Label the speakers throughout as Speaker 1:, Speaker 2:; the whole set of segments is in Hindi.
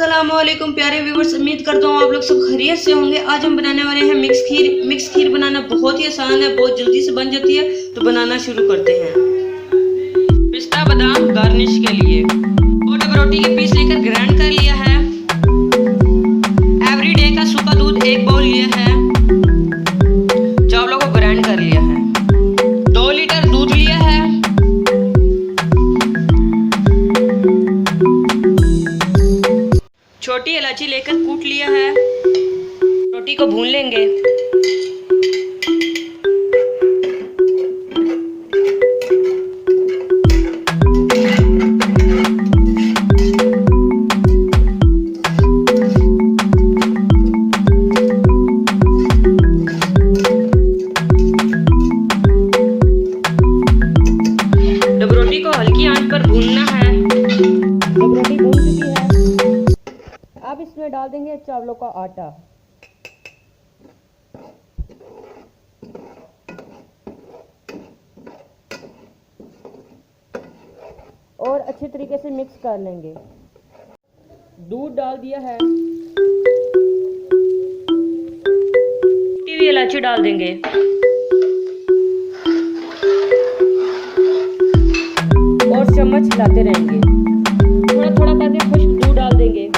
Speaker 1: अस्सलामुअलैकुम प्यारे व्यूवर्स, उम्मीद करता हूँ आप लोग सब खैरियत से होंगे। आज हम बनाने वाले हैं मिक्स खीर। मिक्स खीर बनाना बहुत ही आसान है, बहुत जल्दी से बन जाती है। तो बनाना शुरू करते हैं। पिस्ता बादाम गार्निश के लिए और डब रोटी के पीस लेकर ग्राइंड कर लिया है। एवरीडे का सूखा दूध 1 बाउल लिया है। चावलों को ग्राइंड कर लिया है। 2 लीटर दूध लिया है। छोटी इलायची लेकर कूट लिया है। रोटी को भून लेंगे। जब रोटी को हल्की आंच पर भूनना है। जब रोटी भून चुकी है, अब इसमें डाल देंगे चावलों का आटा। और अच्छे तरीके से मिक्स कर लेंगे। दूध डाल दिया है। कुटी हुई इलायची डाल देंगे और चम्मच हिलाते रहेंगे। थोड़ा थोड़ा करके खुश्क दूध डाल देंगे।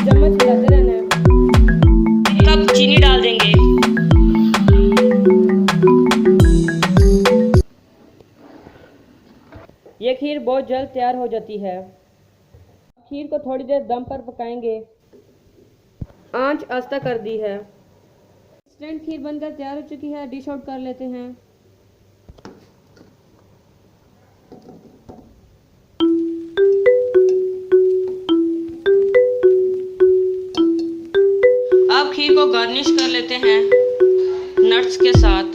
Speaker 1: चम्मच हिलाते रहना है। 1 कप चीनी डाल देंगे। ये खीर बहुत जल्द तैयार हो जाती है। खीर को थोड़ी देर दम पर पकाएंगे। आंच आस्ता कर दी है। इंस्टेंट खीर बनकर तैयार हो चुकी है। डिश आउट कर लेते हैं। अब खीर को गार्निश कर लेते हैं नट्स के साथ।